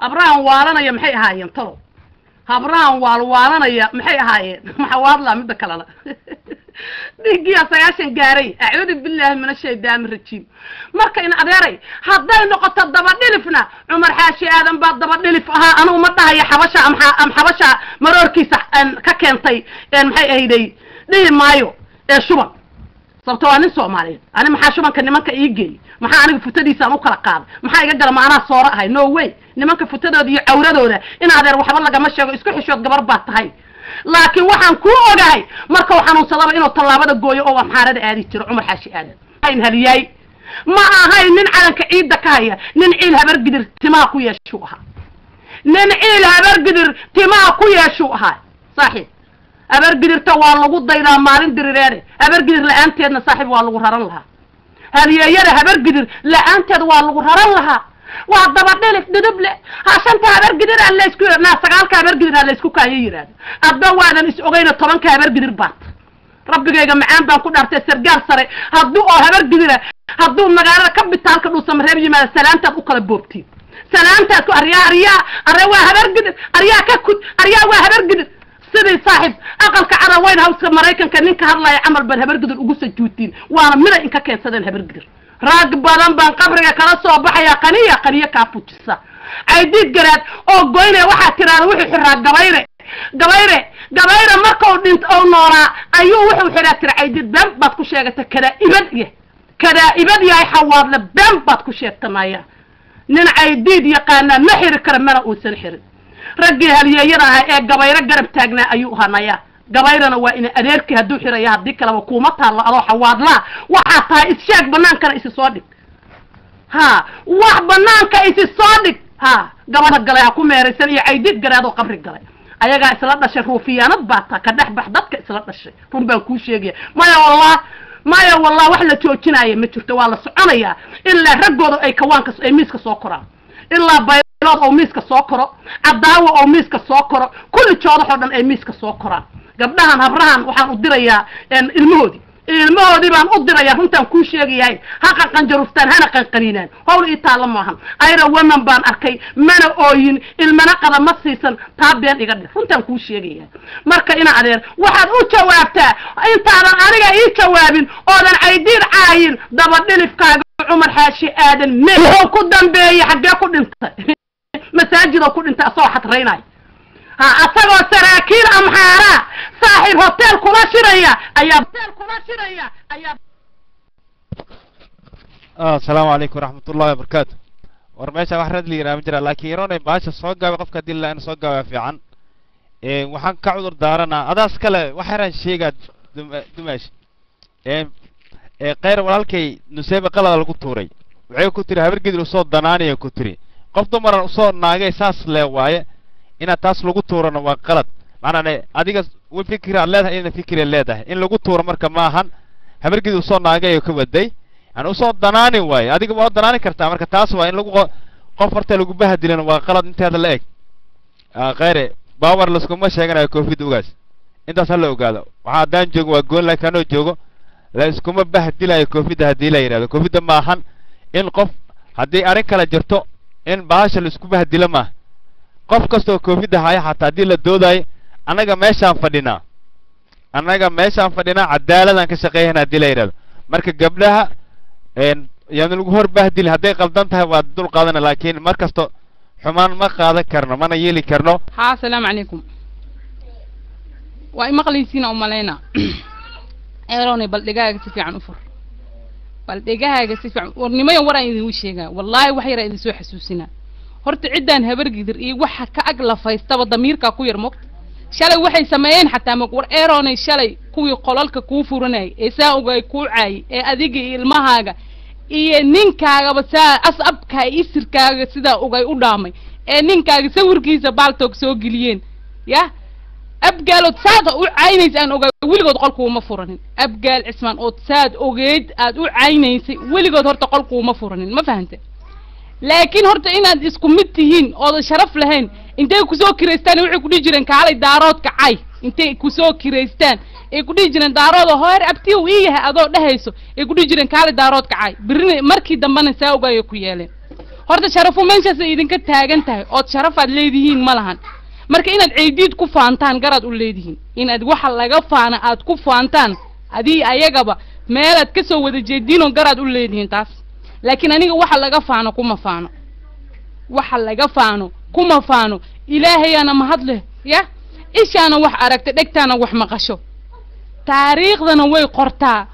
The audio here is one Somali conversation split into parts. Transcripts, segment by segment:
habraan waalanaya maxay ahaayeen talo habraan waalanaya maxay ahaayeen maxawaad la mid kale la dhigiya sagaashan gaaray a'uudu billahi minash shaytaan rajiim marka in adeeray haday noqoto daba dhilifna Umar Xaashi aadan ba daba dhilif aha anu uma dhahay xabasha am xabasha maroorkiisa ka keentay maxay ahayday dhii maayo ee shuban sababtoo aan Soomaaliyeed ani maxaa shubanka nimanka iigay maxaa aniga futadiisa aan u kala qaaday maxaa iga gal maana soora ahay no way nimanka futadooda iyo awradooda in adeer waxba laga ma sheego isku xishood gabar baa tahay laakiin waxaan ku ogahay marka waxaan u salaaba inuu talaabada gooyo oo maxaarada aadi jiro Umar Xaashi aadan ayn haliyay ma ahay nin calanka ciida ka haya nin ciil habar gidir timaa ku yeesho aha nin ciil habar gidir timaa ku yeesho aha saaxiib habar gidirta waa lagu daydaa maalin dirireere habar gidir la'aanteedna saaxiib waa lagu raran lahaa haliyayada habar gidir la'aanteed waa lagu raran lahaa waa daba dhilif duduble haashanta habar gidir aan la isku yeernaa sagaalka habar gidir aan la isku kaayay yiraahdo adba waadan is ogeyna 10ka habar gidir baad rabbigayga macaan baan ku dhaartay sargaar sare hadduu oo habar gidira hadduu magaalada ka bitaalka dhuu samreeb yimaado salaantaad u kala boobtiin salaantaad ku aryaa waa habar gidir aryaa ka kud aryaa waa habar gidir sidii saaxiib aqalka caraweyn hawska Mareykanka ninka hadlaya amal baan habar gidir ugu sajuutiin waana mida in ka keensadeen habar gidir raag badan baan qabriga kala soo baxaya qaniya ka fujisa ay did garaad oo goynay waxa tiraan wixii xiraa gabayre markuu dhint oo noora ayuu wuxuu xiraa tircay did baan baad ku sheegatay kada ibad yahay xawaad la baan baad ku sheegtamaaya nin ay did yaqaana ma xiri kara mana uu san xirin ragii haliyayada ah ee gabayre garab taagnaa ayuu hanaya gabayrana waa in adeerkii haduu xiraya hadii kale kuma taalo adoo xawaad la waxa tahay isheeg banaankana isi soo dhig ha wax banaanka isi soo dhig ha gabadha galay ku meeraysan iyo ay did garaado qabri galay ayaga isla dhashay ruufiyaanad baata ka dhaxbax dadka isla dhashay run baan ku sheegay maya wallah wax la joojinaayo ma jirto waa la soconaya illa ragooda ay kawaanka ay miiska soo koraan illa baylood oo miiska soo koro cadaawo oo miiska soo koro kulli joodo xodan ay miiska soo koraan gabdhahan habrahan waxaan u dirayaa ilmahoodii baan u dirayaa runtaan ku sheegayay haqa qanjaruftaan hana qanqaniinaan hawl ii taala maahan ayra woman baan arkay mana ooyin ilmana qada ma siisan taabeen iga dhig runtaan ku sheegayay marka ina adeer waxaad u jawaabtaa intaadan aniga ii jawaabin oodan aydiin caayin daba dhilifkaaga Umar Xaashi aadan meeyo ku dambeeyay xagee ku dhintay masaajidoo ku dhintay asoo xatraynay asagoo saraakiil amxaara saaxiib hotel kula shiraya ayaa السلام عليكم ورحمة الله وبركاته ورميشا واحد لي رامجرا لكن يروني باشا صوغا وقف كديل لأن صوغا في عن وحن كعذر دارنا هذا سكلا وحرا شيء دمش غير ولكن نسيب قلا الكتوري وعي كتري هبر قدر صوت دناني كتري قفت مرة صوت ناقي ساس لواي إن تاس لغو تورنا وقلت معنى أديك والفكرة الله إن فكرة الله ده إن لغو تور مركب ماهن هبر قدر صوت ناقي يكبدي أنا صوت دناني واي أديك بعض دناني كرتا مركب تاس واي إن لغو قفرت لغو بهدلنا وقلت أنت هذا لك غير باور لسكم مش هيك أنا كوفي دوغاس أنت سلوا قالوا وعادان جوجو وقول لك أنا جوجو لا اسكم بهدلا كوفي ده هديلا يراد كوفي ده ماهن إن قف هدي أريك على جرتو إن باش لسكم بهدلا ما قف كستو كوفي ده هاي حتى هديلا دوداي أنا جماشان فدينا عدالة أنك شقيهنا هديلا يراد مركب قبلها إن يعني الجمهور بهدل هدي قلدنتها ودول قادنا لكن مركز تو حمان ما قاعد كرنا ما نيلي كرنا. ها السلام عليكم. وأي مقليسين أم علينا. إيراني بلدقاء سفي عن أفر. بلدقاء سفي عن ورني ما يورا يدي وشيء والله وحيرة يدي سوى حسوسنا. هرت عدان هبرق يدر إيه وح كأجل فايستبى ضمير كقوير مك. شلي وحي سماين حتى مقور إيراني شلي كوي قلالك كوفرناي إساء وجاي كوعي أديجي المهاجة. إيه نينكاga basa asabka isirkaaga sida ogay u dhaamay ninkaaga sawirkiisa baaltoog soo galiyeen ya abgaalood saad u caynaysaan ogay wiligood qolku uma furanin abgaal cismaan oo saad ogeed aad u caynaysay wiligood horta qolku uma furanin ma fahantay laakiin horta inaad isku mid tihiin oo sharaf lahayn intay ku soo kireystaan wixii ku dhijireen kaalay daaroodka cay intay ku soo kireystaan ee ku dhijireen daarooda hoor abtii uu yahay adoo dhahayso ee ku dhijireen kaalay daaroodka cay birina markii dambana saawgayo ku yeeleen horta sharafu meeshaas idinka taagan tahay ood sharafaad leedihiin ma lahan marka inaad ciidiid ku faantaan garaad u leedihiin inaad waxa laga faana aad ku faantaan adii ayagaba meelaad ka soo wada jeediinoo garaad u leedihiin taas laakiin aniga waxa laga faano kuma faano waxa laga faano kuma faano ilaahayana mahad leh ya ishaana wax aragta dhegtaana wax maqasho taariikhdana way qortaa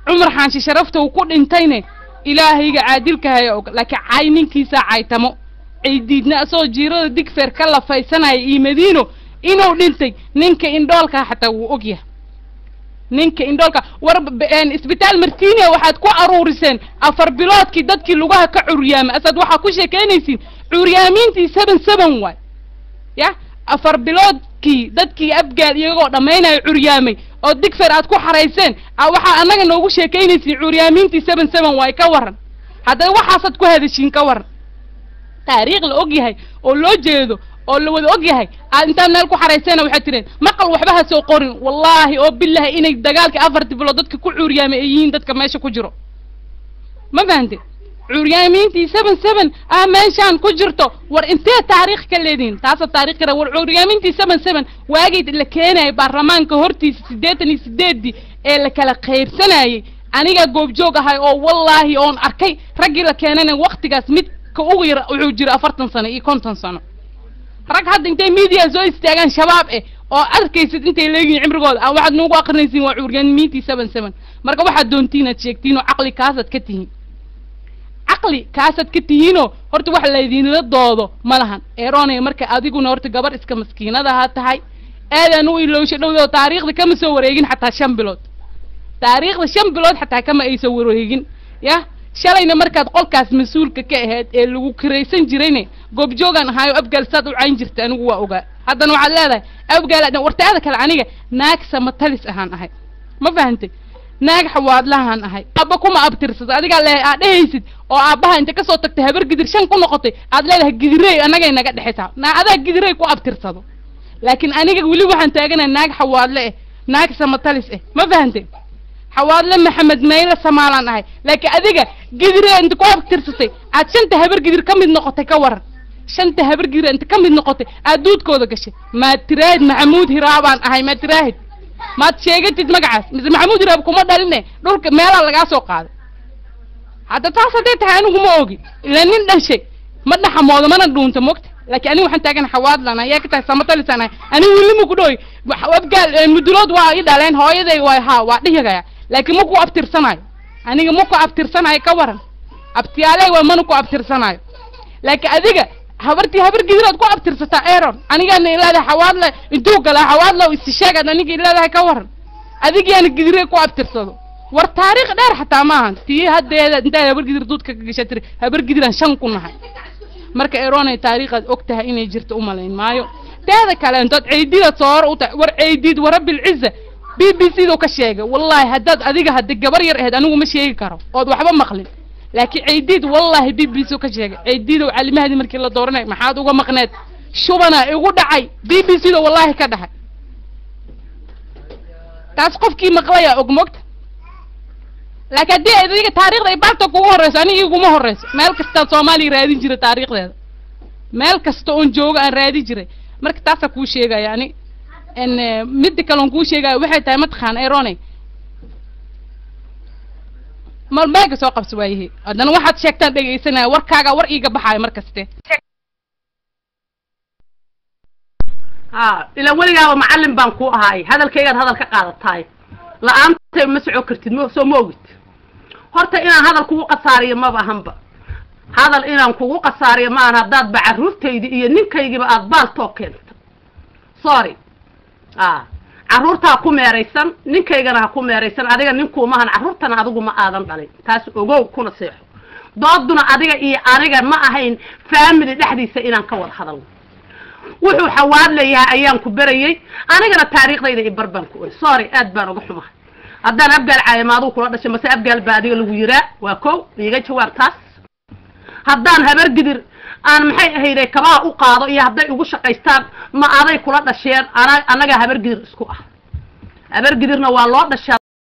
cumar xaanshi sharafta uu ku dhintayne ilaahayga caadilka haya og laakiin cayninkiisa caytamo ciidiidna asoo jiirada digfeer ka lafaysanaya iyo madiino inuu dhintay ninka indhoolka xataa wuu ogyahay ninka indhoolka war isbitaal martiiniya waxaad ku aruuriseen 4 biloodkii dadkii lugaha ka curyaamay asad waxa ku sheekeynaysiin curyaamiintii 7 way ya 4 biloodkii dadkii abgaal iyagoo dhameynay curyaamay oo digfeer aad ku xareyseen waxa anaga noogu sheekeynaysiin curyaamiintii 7 way ka waran hadda waxaasad ku hadashiin ka waran taariikh la ogyahay oo loo jeedo oo la wada ogyahay inta meel ku xareysana waxa tireen maqal waxba ha soo qorin wallahi oo billahi inay dagaalka 4 bilood dadka ku curyaamay yihiin dadka meesha ku jiro ma fahanteen curyaamiintii 7 meeshaan ku jirto war intee taariikh ka leedin taas taariikh kale war curyaamiintii 7 waagii la keenay baarlamaanka hortiisa 88 ee la kala qaybsanayay aniga goob joog ahay oo wallahi oon arkay ragii la keenay waqtigaas mid ka ugu yar wuxuu jira 40 sano iyo 50 sano rag hadda intay media soo istaagan shabaab oo arkaysid intay leeyihiin cimrigooda waxaad noogu aqrinaysiin waa curyaamiintii 7 marka waxaad doontiin aad sheegtiin oo aqli kaasad ka tihiin aqli kaasad ka tihiin horta wax la idin la doodo malahan eeroonay marka adiguna horta gabar iska maskiinada ha tahay aadan u ilowsho dhowdo taariikhda kama soo wareegin xataa 5 bilood taariikhda 5 bilood xataa kama ay soo wareegin ya shalayna markaad qolkaas mas'uulka ka ahayd ee lagu kireysan jirayne goob joogan ahayo abgaal saad u cayn jirtay anigu waa ogaa haddana waxaad leedahay abgaal wartaada kale aniga naag samatalis ahaan ahay ma fahantay naag xawaadlahan ahay abba kuma abtirsada adiga aad dhehaysid oo aabbaha inta ka soo tagtay habar gidir 5 ku noqotay aad leedahay gidirey anaga inaga dhaxaytaa adaa gidirey ku abtirsado laakiin aniga wali waxaan taaganahay naag xawaadle naag samatalis ma fahantay حوالي محمد ميلا سمالان هاي لكن أديك قدري أنت كواب ترسسي عاد شنت هبر قدر كم النقطة كور شنت هبر قدر أنت كم النقطة أدود كودا كشي ما تراهد محمود هرابان هاي ما تراهد ما تشيجت تمقعس مثل محمود هراب كوما دالنا دول ميلا لقى سوق هذا حتى تصدق تهانو كموجي لأن الشيء ما نحمل ما ندون تموت لكن أنا وحنا تاجن حواد لنا ياك تسمت لسنا أنا ولي مقدوي وابقى المدلود وايد علين هاي ذي وايها واحد هي لكن مكو أبتر صناي أنا مكو أبتر صناي كورن أبتي عليه ومنكو أبتر صناي لكن أديك هبرتي هبر قدرت كو أبتر ستا إيرون أنا قال إلا هذا حوالله انتوك لا حوالله واستشاق أنا نيجي إلا هذا كورن أديك يعني قدرت كو أبتر صدو والتاريخ دار حتى ما تي هذا أنت هبر قدر دوت كشتري هبر قدر شن كنا مركا إيرون التاريخ وقتها إني جرت أمالين مايو هذا كلام أنت عيدي صار ور عيدي ورب العزة BBC دو كشيء والله هداد أديك هدك جبر يرهد أنا ومش يكره أو وحبا مخلد لكن عيديد والله BBC دو كشيء عيديد وعلم هذه مركي الله دورنا ما حد وجا مقنات شو بنا يقول دعي BBC دو والله كده تاسقف كي مقلية أقمت لكن دي أديك تاريخ ده يبارتك وهرس أنا يقوم هرس مالك استثمالي رادي جري تاريخ ده مالك استون جوج أن رادي جري مرك تاسك وشيء يعني إن مدك لون كوشة واحد تامت خان إيراني ما الباقي سوق بسويه أنا واحد شكتان بيجي سنة وركاجا ورقيقة بحاي مركزته إلى ولي معلم بانكو هاي هذا الكيان هذا الكقاعدة هاي لا أنت مسعو كرتين سو موجود هرتا إنا هذا الكوو قصاري ما بهمبا هذا الإنا كوو قصاري ما أنا ضاد بعروف تيدي نينكا يجيب أطبال توكل sorry carruurtaa ku meeraysan ninkaygana ha ku meeraysan adiga ninkuu maahan carruurtana adigu ma aadan dhalin taas ogow kuna seexo dooduna adiga iyo aniga ma ahayn family dhexdiisa inaan ka wada hadalno wuxuu xawaad leeyahay ayaan ku barayay anigana taariikhdayda i barban ku sorry aad baan uga xumaa haddaan abgaal caayimaadu kula dhashay mase abgaal baa adiga lagu yiraa waa kow iga jawaab taas haddaan habar gidir aan maxay ahaydee kabaha u qaado iyo hadday ugu shaqaystaan ma aday kula dhasheen anaga habar gidir isku ah habar gidirna waa loo dhashaa